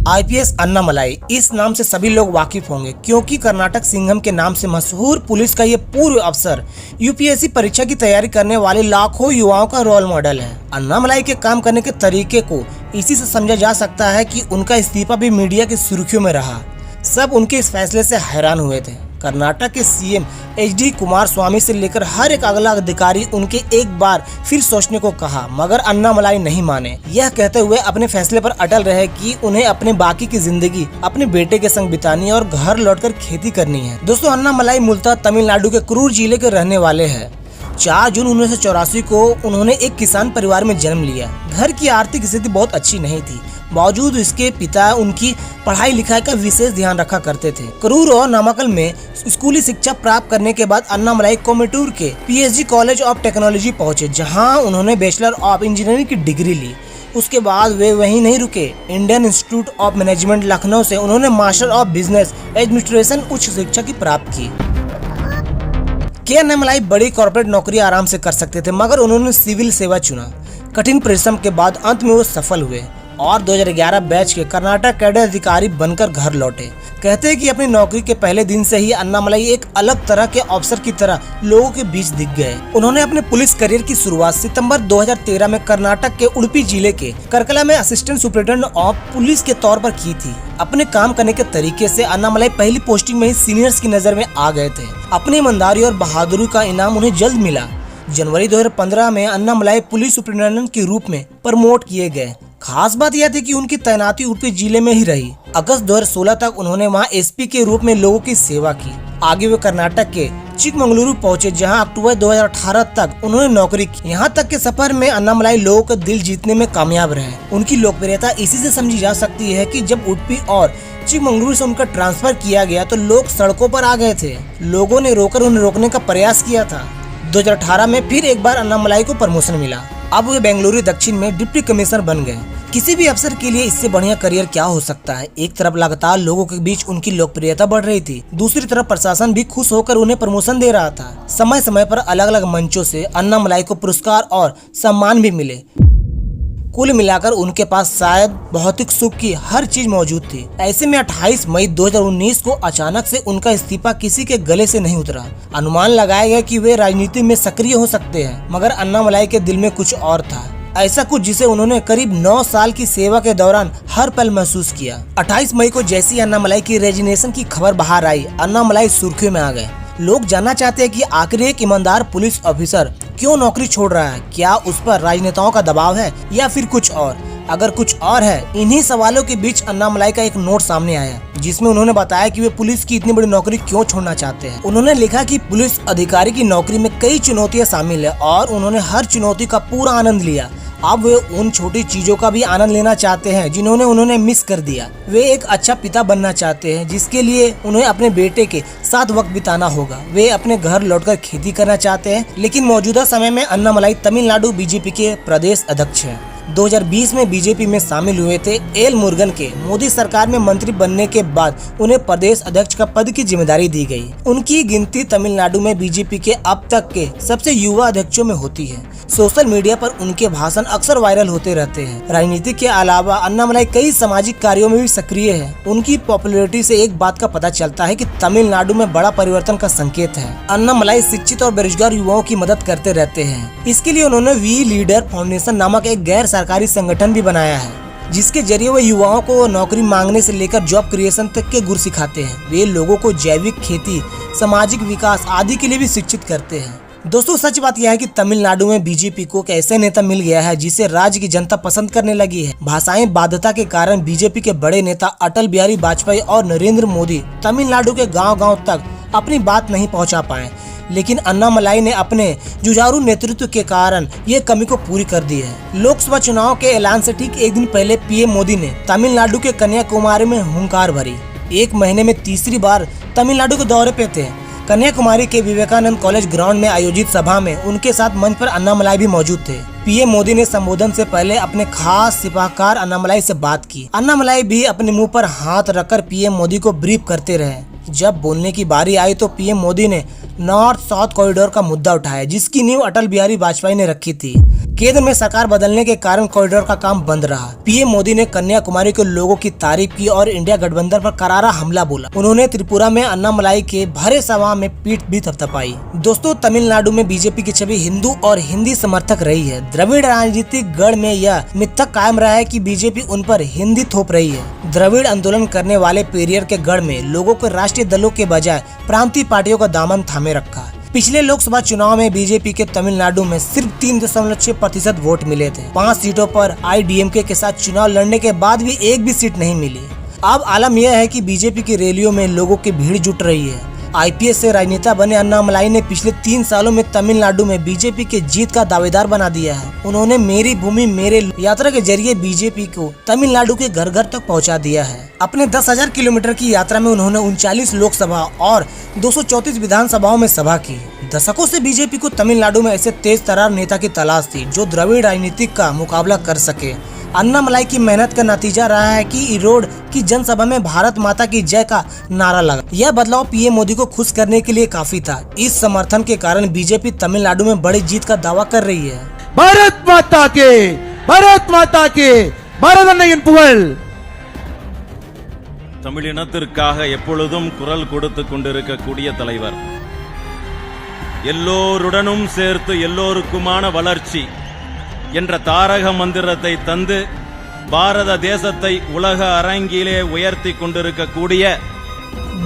IPS Annamalai, इस नाम से सभी लोग वाकिफ होंगे क्योंकि कर्नाटक सिंघम के नाम से मशहूर पुलिस का ये पूर्व अफसर यूपीएससी परीक्षा की तैयारी करने वाले लाखों युवाओं का रोल मॉडल है। अन्नामलाई के काम करने के तरीके को इसी से समझा जा सकता है कि उनका इस्तीफा भी मीडिया की सुर्खियों में रहा। सब उनके इस फैसले से हैरान हुए थे। कर्नाटक के सीएम एचडी कुमारस्वामी से लेकर हर एक अगला अधिकारी उनके एक बार फिर सोचने को कहा, मगर अन्नामलाई नहीं माने। यह कहते हुए अपने फैसले पर अटल रहे कि उन्हें अपने बाकी की जिंदगी अपने बेटे के संग बितानी है और घर लौटकर खेती करनी है। दोस्तों, अन्नामलाई मूलतः तमिलनाडु के कुरूर जिले के रहने वाले हैं। 4 जून 1984 को उन्होंने एक किसान परिवार में जन्म लिया। घर की आर्थिक स्थिति बहुत अच्छी नहीं थी, बावजूद इसके पिता उनकी पढ़ाई लिखाई का विशेष ध्यान रखा करते थे। करूर और नामाकल में स्कूली शिक्षा प्राप्त करने के बाद अन्नामलाई कोयम्बटूर के पीएचडी कॉलेज ऑफ टेक्नोलॉजी पहुंचे, जहां उन्होंने बैचलर ऑफ इंजीनियरिंग की डिग्री ली। उसके बाद वे वहीं नहीं रुके। Indian institute of management Lucknow से उन्होंने मास्टर ऑफ बिजनेस एडमिनिस्ट्रेशन उच्च शिक्षा की प्राप्त की। अन्नामलाई बड़ी कॉर्पोरेट नौकरी आराम से कर सकते थे, मगर उन्होंने सिविल सेवा चुना। कठिन परिश्रम के बाद अंत में वो सफल हुए और 2011 बैच के कर्नाटक कैडर अधिकारी बनकर घर लौटे। कहते हैं कि अपनी नौकरी के पहले दिन से ही अन्नामलाई एक अलग तरह के अफसर की तरह लोगों के बीच दिख गए। उन्होंने अपने पुलिस करियर की शुरुआत सितंबर 2013 में कर्नाटक के उडुपी जिले के करकला में असिस्टेंट सुपरिटेंडेंट ऑफ पुलिस के तौर पर की थी। अपने काम करने के तरीके से अन्नामलाई पहली पोस्टिंग में ही सीनियर्स की नजर में आ गए थे। अपनी ईमानदारी और बहादुरी का इनाम उन्हें जल्द मिला। जनवरी 2015 में अन्नामलाई पुलिस सुपरिटेंडेंट के रूप में प्रमोट किए गए। खास बात यह थी कि उनकी तैनाती उडुपी जिले में ही रही। अगस्त 2016 तक उन्होंने वहां एसपी के रूप में लोगों की सेवा की। आगे वे कर्नाटक के चिकमंगलुरु पहुंचे, जहां अक्टूबर 2018 तक उन्होंने नौकरी की। यहाँ तक के सफर में अन्नामलाई लोगों का दिल जीतने में कामयाब रहे। उनकी लोकप्रियता इसी से समझी जा सकती है कि जब उडुपी और चिकमंगलुरु से उनका ट्रांसफर किया गया तो लोग सड़कों पर आ गए थे। लोगों ने रोकर उन्हें रोकने का प्रयास किया था। 2018 में फिर एक बार अन्नामलाई को प्रमोशन मिला। अब वे बेंगलुरु दक्षिण में डिप्टी कमिश्नर बन गए। किसी भी अफसर के लिए इससे बढ़िया करियर क्या हो सकता है। एक तरफ लगातार लोगों के बीच उनकी लोकप्रियता बढ़ रही थी, दूसरी तरफ प्रशासन भी खुश होकर उन्हें प्रमोशन दे रहा था। समय समय पर अलग अलग मंचों से अन्नामलाई को पुरस्कार और सम्मान भी मिले। कुल मिलाकर उनके पास शायद भौतिक सुख की हर चीज मौजूद थी। ऐसे में 28 मई 2019 को अचानक से उनका इस्तीफा किसी के गले से नहीं उतरा। अनुमान लगाया गया कि वे राजनीति में सक्रिय हो सकते हैं, मगर अन्नामलाई के दिल में कुछ और था। ऐसा कुछ जिसे उन्होंने करीब 9 साल की सेवा के दौरान हर पल महसूस किया। 28 मई को जैसी अन्नामलाई की रेजिग्नेशन की खबर बाहर आई, अन्नामलाई सुर्खियों में आ गए। लोग जानना चाहते हैं कि आखिर एक ईमानदार पुलिस ऑफिसर क्यों नौकरी छोड़ रहा है। क्या उस पर राजनेताओं का दबाव है या फिर कुछ और? अगर कुछ और है, इन्हीं सवालों के बीच अन्नामलाई का एक नोट सामने आया, जिसमें उन्होंने बताया कि वे पुलिस की इतनी बड़ी नौकरी क्यों छोड़ना चाहते हैं। उन्होंने लिखा कि पुलिस अधिकारी की नौकरी में कई चुनौतियां शामिल है और उन्होंने हर चुनौती का पूरा आनंद लिया। अब वे उन छोटी चीजों का भी आनंद लेना चाहते हैं जिन्होंने उन्होंने मिस कर दिया। वे एक अच्छा पिता बनना चाहते हैं, जिसके लिए उन्हें अपने बेटे के साथ वक्त बिताना होगा। वे अपने घर लौटकर खेती करना चाहते हैं। लेकिन मौजूदा समय में अन्नामलाई तमिलनाडु बीजेपी के प्रदेश अध्यक्ष हैं। 2020 में बीजेपी में शामिल हुए थे। एल मुरुगन के मोदी सरकार में मंत्री बनने के बाद उन्हें प्रदेश अध्यक्ष का पद की जिम्मेदारी दी गई। उनकी गिनती तमिलनाडु में बीजेपी के अब तक के सबसे युवा अध्यक्षों में होती है। सोशल मीडिया पर उनके भाषण अक्सर वायरल होते रहते हैं। राजनीति के अलावा अन्नामलाई कई सामाजिक कार्यों में भी सक्रिय है। उनकी पॉपुलैरिटी से एक बात का पता चलता है कि तमिलनाडु में बड़ा परिवर्तन का संकेत है। अन्नामलाई शिक्षित और बेरोजगार युवाओं की मदद करते रहते हैं। इसके लिए उन्होंने वी लीडर फाउंडेशन नामक एक गैर सरकारी संगठन भी बनाया है, जिसके जरिए वो युवाओं को नौकरी मांगने से लेकर जॉब क्रिएशन तक के गुर सिखाते हैं। वे लोगों को जैविक खेती, सामाजिक विकास आदि के लिए भी शिक्षित करते हैं। दोस्तों, सच बात यह है कि तमिलनाडु में बीजेपी को एक ऐसे नेता मिल गया है जिसे राज्य की जनता पसंद करने लगी है। भाषाई बाध्यता के कारण बीजेपी के बड़े नेता अटल बिहारी वाजपेयी और नरेंद्र मोदी तमिलनाडु के गांव-गांव तक अपनी बात नहीं पहुंचा पाए, लेकिन अन्नामलाई ने अपने जुझारू नेतृत्व के कारण ये कमी को पूरी कर दी है। लोकसभा चुनाव के ऐलान से ठीक एक दिन पहले पीएम मोदी ने तमिलनाडु के कन्याकुमारी में हुंकार भरी। एक महीने में तीसरी बार तमिलनाडु के दौरे पे थे। कन्याकुमारी के विवेकानंद कॉलेज ग्राउंड में आयोजित सभा में उनके साथ मंच पर अन्नामलाई भी मौजूद थे। पीएम मोदी ने संबोधन से पहले अपने खास सिपाहकार अन्नामलाई से बात की। अन्नामलाई भी अपने मुंह पर हाथ रखकर पीएम मोदी को ब्रीफ करते रहे। जब बोलने की बारी आई तो पीएम मोदी ने नॉर्थ साउथ कॉरिडोर का मुद्दा उठाया, जिसकी नींव अटल बिहारी वाजपेयी ने रखी थी। केंद्र में सरकार बदलने के कारण कॉरिडोर का काम बंद रहा। पीएम मोदी ने कन्याकुमारी के लोगों की तारीफ की और इंडिया गठबंधन पर करारा हमला बोला। उन्होंने त्रिपुरा में अन्नामलाई के भरे सभा में पीठ भी थपथपाई। दोस्तों, तमिलनाडु में बीजेपी की छवि हिंदू और हिंदी समर्थक रही है। द्रविड़ राजनीतिक गढ़ में यह मिथक कायम रहा है कि बीजेपी उन पर हिंदी थोप रही है। द्रविड़ आंदोलन करने वाले पेरियर के गढ़ में लोगों को राष्ट्रीय दलों के बजाय प्रांतीय पार्टियों का दामन थामे रखा। पिछले लोकसभा चुनाव में बीजेपी के तमिलनाडु में सिर्फ 3.6% वोट मिले थे। 5 सीटों पर आईडीएमके के साथ चुनाव लड़ने के बाद भी एक भी सीट नहीं मिली। अब आलम यह है कि बीजेपी की रैलियों में लोगों की भीड़ जुट रही है। आईपीएस से राजनेता बने अन्नामलाई ने पिछले 3 सालों में तमिलनाडु में बीजेपी के जीत का दावेदार बना दिया है। उन्होंने मेरी भूमि मेरे यात्रा के जरिए बीजेपी को तमिलनाडु के घर घर तक पहुंचा दिया है। अपने 10,000 किलोमीटर की यात्रा में उन्होंने 39 लोकसभा और 234 विधानसभाओं में सभा की। दशकों से बीजेपी को तमिलनाडु में ऐसे तेज तर्रार नेता की तलाश थी जो द्रविड़ राजनीतिक का मुकाबला कर सके। अन्नामलाई की मेहनत का नतीजा रहा है कि इरोड की जनसभा में भारत माता की जय का नारा लगा। यह बदलाव पीएम मोदी को खुश करने के लिए काफी था। इस समर्थन के कारण बीजेपी तमिलनाडु में बड़ी जीत का दावा कर रही है। भारत माता के பாரத அன்னையின் புகழ். தமிழினத்திற்காக எப்பொழுதும் குரல் கொடுத்து கொண்டிருக்கக்கூடிய தலைவர், எல்லோருடனும் சேர்த்து எல்லோருக்குமான வளர்ச்சி என்ற தாரக மந்திரத்தை தந்து பாரத தேசத்தை உலக அரங்கிலே உயர்த்தி கொண்டிருக்கக்கூடிய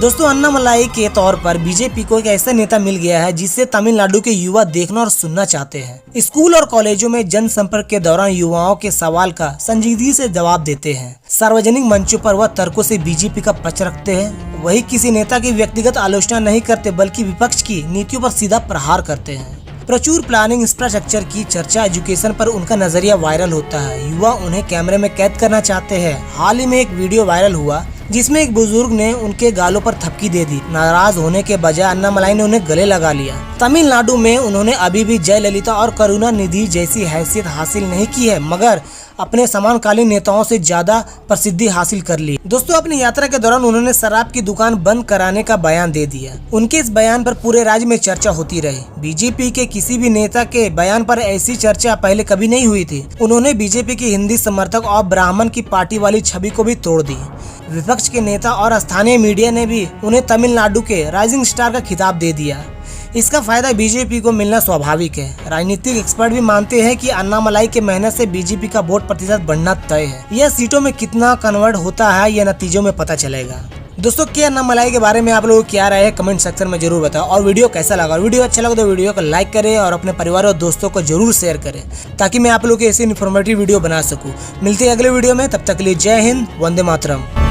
दोस्तों, अन्नामलाई के तौर पर बीजेपी को एक ऐसा नेता मिल गया है जिसे तमिलनाडु के युवा देखना और सुनना चाहते हैं। स्कूल और कॉलेजों में जनसंपर्क के दौरान युवाओं के सवाल का संजीदगी से जवाब देते हैं। सार्वजनिक मंचों पर वह तर्कों से बीजेपी का पक्ष रखते हैं। वही किसी नेता की व्यक्तिगत आलोचना नहीं करते बल्कि विपक्ष की नीतियों पर सीधा प्रहार करते हैं। प्रचुर प्लानिंग, इंफ्रास्ट्रक्चर की चर्चा, एजुकेशन पर उनका नजरिया वायरल होता है। युवा उन्हें कैमरे में कैद करना चाहते हैं। हाल ही में एक वीडियो वायरल हुआ जिसमें एक बुजुर्ग ने उनके गालों पर थपकी दे दी। नाराज होने के बजाय अन्नामलाई ने उन्हें गले लगा लिया। तमिलनाडु में उन्होंने अभी भी जयललिता और करुणानिधि जैसी हैसियत हासिल नहीं की है, मगर अपने समानकालीन नेताओं से ज्यादा प्रसिद्धि हासिल कर ली। दोस्तों, अपनी यात्रा के दौरान उन्होंने शराब की दुकान बंद कराने का बयान दे दिया। उनके इस बयान पर पूरे राज्य में चर्चा होती रही। बीजेपी के किसी भी नेता के बयान पर ऐसी चर्चा पहले कभी नहीं हुई थी। उन्होंने बीजेपी की हिंदी समर्थक और ब्राह्मण की पार्टी वाली छवि को भी तोड़ दी। विपक्ष के नेता और स्थानीय मीडिया ने भी उन्हें तमिलनाडु के राइजिंग स्टार का खिताब दे दिया। इसका फायदा बीजेपी को मिलना स्वाभाविक है। राजनीतिक एक्सपर्ट भी मानते हैं कि अन्नामलाई के मेहनत से बीजेपी का वोट प्रतिशत बढ़ना तय है। यह सीटों में कितना कन्वर्ट होता है यह नतीजों में पता चलेगा। दोस्तों, क्या अन्नामलाई के बारे में आप लोग क्या राय है कमेंट सेक्शन में जरूर बताओ। और वीडियो कैसा लगा, वीडियो अच्छा लगा तो वीडियो को लाइक करें और अपने परिवार और दोस्तों को जरूर शेयर करें ताकि मैं आप लोग की ऐसी इन्फॉर्मेटिव वीडियो बना सकूं। मिलते हैं अगले वीडियो में, तब तक के लिए जय हिंद, वंदे मातरम।